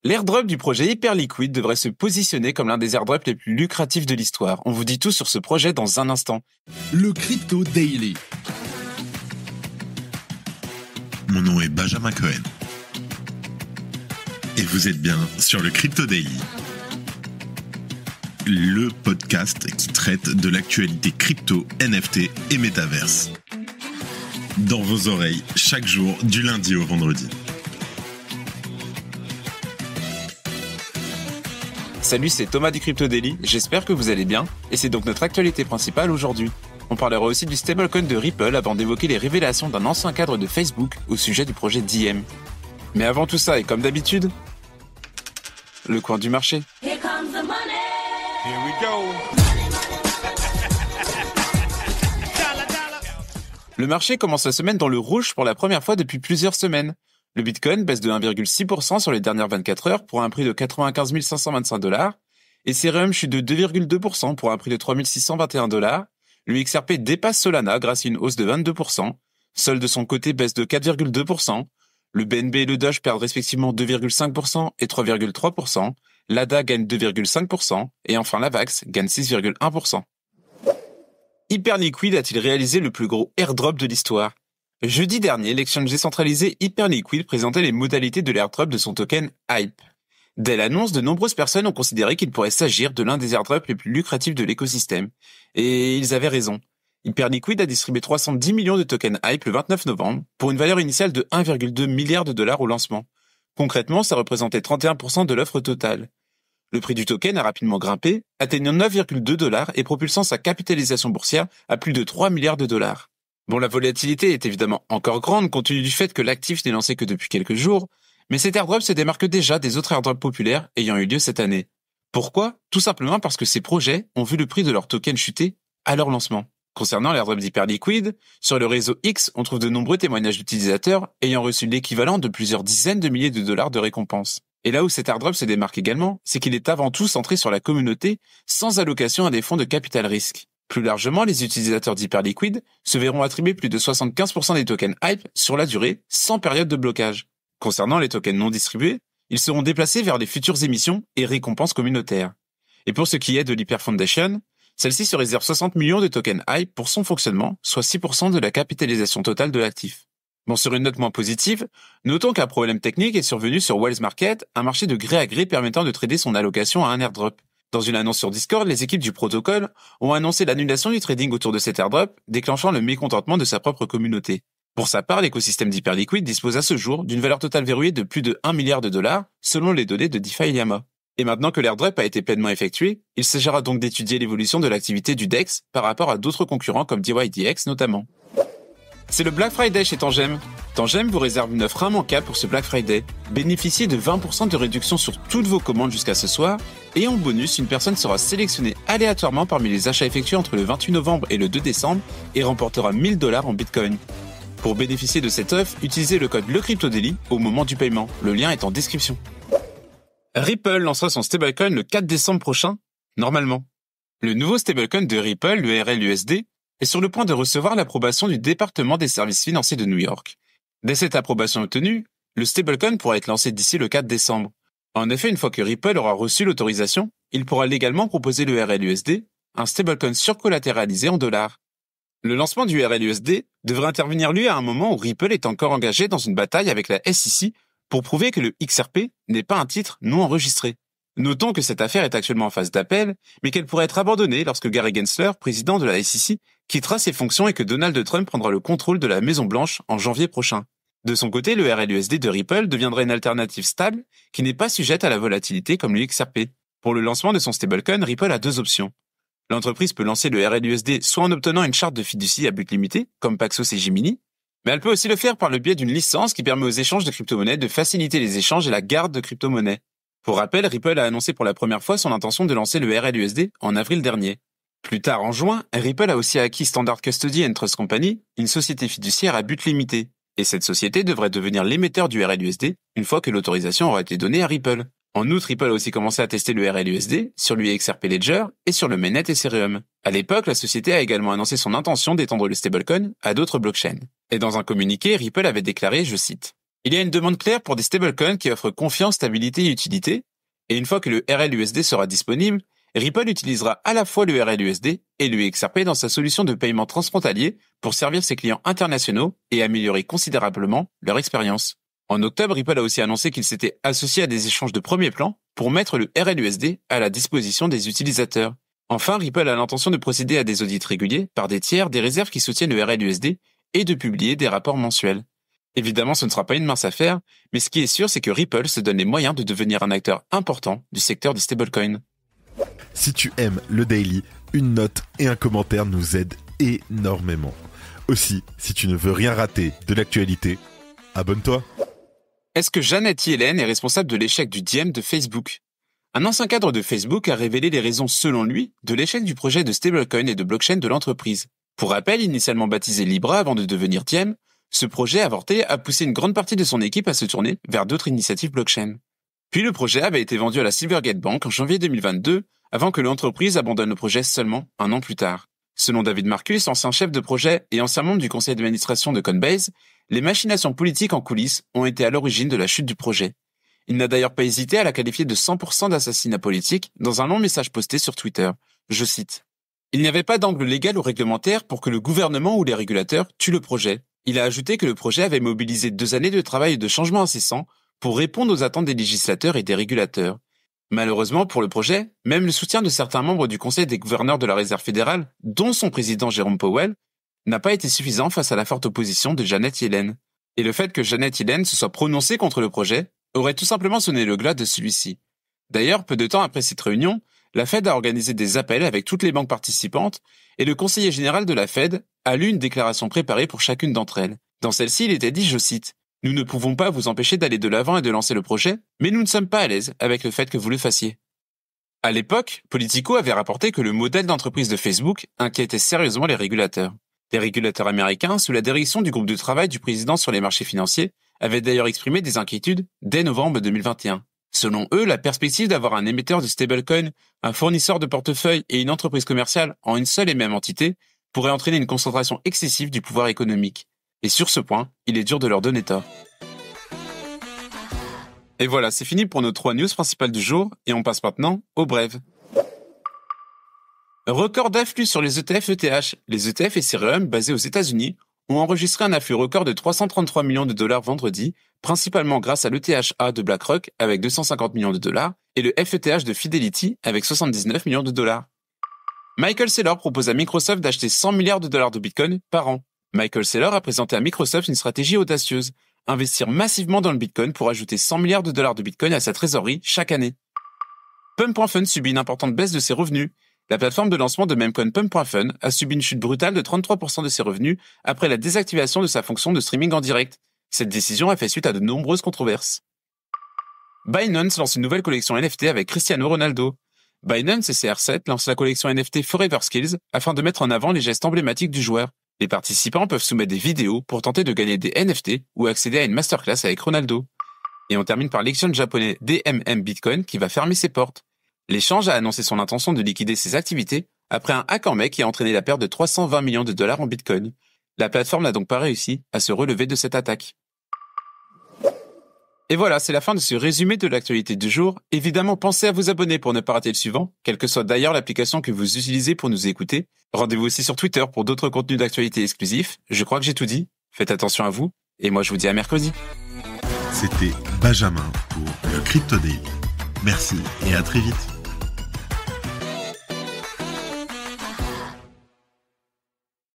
L'airdrop du projet Hyperliquid devrait se positionner comme l'un des airdrops les plus lucratifs de l'histoire. On vous dit tout sur ce projet dans un instant. Le Crypto Daily. Mon nom est Benjamin Cohen. Et vous êtes bien sur le Crypto Daily. Le podcast qui traite de l'actualité crypto, NFT et métaverse. Dans vos oreilles, chaque jour, du lundi au vendredi. Salut, c'est Thomas du Crypto Daily, j'espère que vous allez bien, et c'est donc notre actualité principale aujourd'hui. On parlera aussi du stablecoin de Ripple avant d'évoquer les révélations d'un ancien cadre de Facebook au sujet du projet Diem. Mais avant tout ça, et comme d'habitude, le coin du marché. Here comes the money. Here we go. Le marché commence la semaine dans le rouge pour la première fois depuis plusieurs semaines. Le Bitcoin baisse de 1,6% sur les dernières 24 heures pour un prix de 95 525 $, et Ethereum chute de 2,2% pour un prix de 3 621 $. Le XRP dépasse Solana grâce à une hausse de 22%. Sol de son côté baisse de 4,2%. Le BNB et le Doge perdent respectivement 2,5% et 3,3%. L'ADA gagne 2,5%. Et enfin la VAX gagne 6,1%. Hyperliquid a-t-il réalisé le plus gros airdrop de l'histoire ? Jeudi dernier, l'exchange décentralisé Hyperliquid présentait les modalités de l'airdrop de son token HYPE. Dès l'annonce, de nombreuses personnes ont considéré qu'il pourrait s'agir de l'un des airdrops les plus lucratifs de l'écosystème. Et ils avaient raison. Hyperliquid a distribué 310 millions de tokens HYPE le 29 novembre pour une valeur initiale de 1,2 milliard de dollars au lancement. Concrètement, ça représentait 31% de l'offre totale. Le prix du token a rapidement grimpé, atteignant 9,2 $ et propulsant sa capitalisation boursière à plus de 3 milliards de dollars. Bon, la volatilité est évidemment encore grande compte tenu du fait que l'actif n'est lancé que depuis quelques jours, mais cet airdrop se démarque déjà des autres airdrops populaires ayant eu lieu cette année. Pourquoi ? Tout simplement parce que ces projets ont vu le prix de leurs tokens chuter à leur lancement. Concernant l'airdrop d'Hyperliquid, sur le réseau X, on trouve de nombreux témoignages d'utilisateurs ayant reçu l'équivalent de plusieurs dizaines de milliers de dollars de récompenses. Et là où cet airdrop se démarque également, c'est qu'il est avant tout centré sur la communauté, sans allocation à des fonds de capital risque. Plus largement, les utilisateurs d'Hyperliquid se verront attribuer plus de 75% des tokens HYPE sur la durée, sans période de blocage. Concernant les tokens non distribués, ils seront déplacés vers les futures émissions et récompenses communautaires. Et pour ce qui est de l'Hyper Foundation, celle-ci se réserve 60 millions de tokens HYPE pour son fonctionnement, soit 6% de la capitalisation totale de l'actif. Bon, sur une note moins positive, notons qu'un problème technique est survenu sur Wells Market, un marché de gré à gré permettant de trader son allocation à un airdrop. Dans une annonce sur Discord, les équipes du protocole ont annoncé l'annulation du trading autour de cet airdrop, déclenchant le mécontentement de sa propre communauté. Pour sa part, l'écosystème d'Hyperliquid dispose à ce jour d'une valeur totale verrouillée de plus de 1 milliard de dollars, selon les données de DeFi Llama. Et maintenant que l'airdrop a été pleinement effectué, il s'agira donc d'étudier l'évolution de l'activité du DEX par rapport à d'autres concurrents comme DYDX notamment. C'est le Black Friday chez Tangem. Tangem vous réserve une offre immanquable pour ce Black Friday. Bénéficiez de 20% de réduction sur toutes vos commandes jusqu'à ce soir, et en bonus, une personne sera sélectionnée aléatoirement parmi les achats effectués entre le 28 novembre et le 2 décembre et remportera 1 000 $ en Bitcoin. Pour bénéficier de cette offre, utilisez le code LECryptoDaily au moment du paiement. Le lien est en description. Ripple lancera son stablecoin le 4 décembre prochain, normalement. Le nouveau stablecoin de Ripple, le RLUSD, est sur le point de recevoir l'approbation du département des services financiers de New York. Dès cette approbation obtenue, le stablecoin pourra être lancé d'ici le 4 décembre. En effet, une fois que Ripple aura reçu l'autorisation, il pourra légalement proposer le RLUSD, un stablecoin surcollatéralisé en dollars. Le lancement du RLUSD devrait intervenir lui à un moment où Ripple est encore engagé dans une bataille avec la SEC pour prouver que le XRP n'est pas un titre non enregistré. Notons que cette affaire est actuellement en phase d'appel, mais qu'elle pourrait être abandonnée lorsque Gary Gensler, président de la SEC, quittera ses fonctions et que Donald Trump prendra le contrôle de la Maison-Blanche en janvier prochain. De son côté, le RLUSD de Ripple deviendra une alternative stable qui n'est pas sujette à la volatilité comme le XRP. Pour le lancement de son stablecoin, Ripple a deux options. L'entreprise peut lancer le RLUSD soit en obtenant une charte de fiducie à but limité, comme Paxos et Gemini, mais elle peut aussi le faire par le biais d'une licence qui permet aux échanges de crypto-monnaies de faciliter les échanges et la garde de crypto-monnaies. Pour rappel, Ripple a annoncé pour la première fois son intention de lancer le RLUSD en avril dernier. Plus tard en juin, Ripple a aussi acquis Standard Custody and Trust Company, une société fiduciaire à but limité. Et cette société devrait devenir l'émetteur du RLUSD une fois que l'autorisation aura été donnée à Ripple. En outre, Ripple a aussi commencé à tester le RLUSD sur l'UXRP Ledger et sur le mainnet Ethereum. À l'époque, la société a également annoncé son intention d'étendre le stablecoin à d'autres blockchains. Et dans un communiqué, Ripple avait déclaré, je cite, Il y a une demande claire pour des stablecoins qui offrent confiance, stabilité et utilité, et une fois que le RLUSD sera disponible, Ripple utilisera à la fois le RLUSD et le XRP dans sa solution de paiement transfrontalier pour servir ses clients internationaux et améliorer considérablement leur expérience. En octobre, Ripple a aussi annoncé qu'il s'était associé à des échanges de premier plan pour mettre le RLUSD à la disposition des utilisateurs. Enfin, Ripple a l'intention de procéder à des audits réguliers par des tiers des réserves qui soutiennent le RLUSD et de publier des rapports mensuels. Évidemment, ce ne sera pas une mince affaire, mais ce qui est sûr, c'est que Ripple se donne les moyens de devenir un acteur important du secteur des stablecoins. Si tu aimes le Daily, une note et un commentaire nous aident énormément. Aussi, si tu ne veux rien rater de l'actualité, abonne-toi. Est-ce que Janet Yellen est responsable de l'échec du Diem de Facebook ? Un ancien cadre de Facebook a révélé les raisons, selon lui, de l'échec du projet de stablecoin et de blockchain de l'entreprise. Pour rappel, initialement baptisé Libra avant de devenir Diem, ce projet avorté a poussé une grande partie de son équipe à se tourner vers d'autres initiatives blockchain. Puis le projet avait été vendu à la Silvergate Bank en janvier 2022, avant que l'entreprise abandonne le projet seulement un an plus tard. Selon David Marcus, ancien chef de projet et ancien membre du conseil d'administration de Coinbase, les machinations politiques en coulisses ont été à l'origine de la chute du projet. Il n'a d'ailleurs pas hésité à la qualifier de 100% d'assassinat politique dans un long message posté sur Twitter. Je cite. « Il n'y avait pas d'angle légal ou réglementaire pour que le gouvernement ou les régulateurs tuent le projet. Il a ajouté que le projet avait mobilisé 2 années de travail et de changements incessants pour répondre aux attentes des législateurs et des régulateurs. Malheureusement pour le projet, même le soutien de certains membres du Conseil des gouverneurs de la Réserve fédérale, dont son président Jérôme Powell, n'a pas été suffisant face à la forte opposition de Janet Yellen. Et le fait que Janet Yellen se soit prononcée contre le projet aurait tout simplement sonné le glas de celui-ci. D'ailleurs, peu de temps après cette réunion, la Fed a organisé des appels avec toutes les banques participantes et le conseiller général de la Fed a lu une déclaration préparée pour chacune d'entre elles. Dans celle-ci, il était dit, je cite, « Nous ne pouvons pas vous empêcher d'aller de l'avant et de lancer le projet, mais nous ne sommes pas à l'aise avec le fait que vous le fassiez. » À l'époque, Politico avait rapporté que le modèle d'entreprise de Facebook inquiétait sérieusement les régulateurs. Les régulateurs américains, sous la direction du groupe de travail du président sur les marchés financiers, avaient d'ailleurs exprimé des inquiétudes dès novembre 2021. Selon eux, la perspective d'avoir un émetteur de stablecoin, un fournisseur de portefeuille et une entreprise commerciale en une seule et même entité pourrait entraîner une concentration excessive du pouvoir économique. Et sur ce point, il est dur de leur donner tort. Et voilà, c'est fini pour nos 3 news principales du jour, et on passe maintenant aux brèves. Record d'afflux sur les ETF ETH. Les ETF Ethereum basés aux États-Unis ont enregistré un afflux record de 333 millions de dollars vendredi, principalement grâce à l'ETH-A de BlackRock avec 250 millions de dollars et le FETH de Fidelity avec 79 millions de dollars. Michael Saylor propose à Microsoft d'acheter 100 milliards de dollars de Bitcoin par an. Michael Saylor a présenté à Microsoft une stratégie audacieuse, investir massivement dans le Bitcoin pour ajouter 100 milliards de dollars de Bitcoin à sa trésorerie chaque année. Pump.fun subit une importante baisse de ses revenus. La plateforme de lancement de memecoin Pump.fun a subi une chute brutale de 33% de ses revenus après la désactivation de sa fonction de streaming en direct. Cette décision a fait suite à de nombreuses controverses. Binance lance une nouvelle collection NFT avec Cristiano Ronaldo. Binance et CR7 lancent la collection NFT Forever Skills afin de mettre en avant les gestes emblématiques du joueur. Les participants peuvent soumettre des vidéos pour tenter de gagner des NFT ou accéder à une masterclass avec Ronaldo. Et on termine par l'exchange japonais DMM Bitcoin qui va fermer ses portes. L'échange a annoncé son intention de liquider ses activités après un hack en mai qui a entraîné la perte de 320 millions de dollars en Bitcoin. La plateforme n'a donc pas réussi à se relever de cette attaque. Et voilà, c'est la fin de ce résumé de l'actualité du jour. Évidemment, pensez à vous abonner pour ne pas rater le suivant, quelle que soit d'ailleurs l'application que vous utilisez pour nous écouter. Rendez-vous aussi sur Twitter pour d'autres contenus d'actualité exclusifs. Je crois que j'ai tout dit. Faites attention à vous, et moi je vous dis à mercredi. C'était Benjamin pour le Crypto Daily. Merci et à très vite.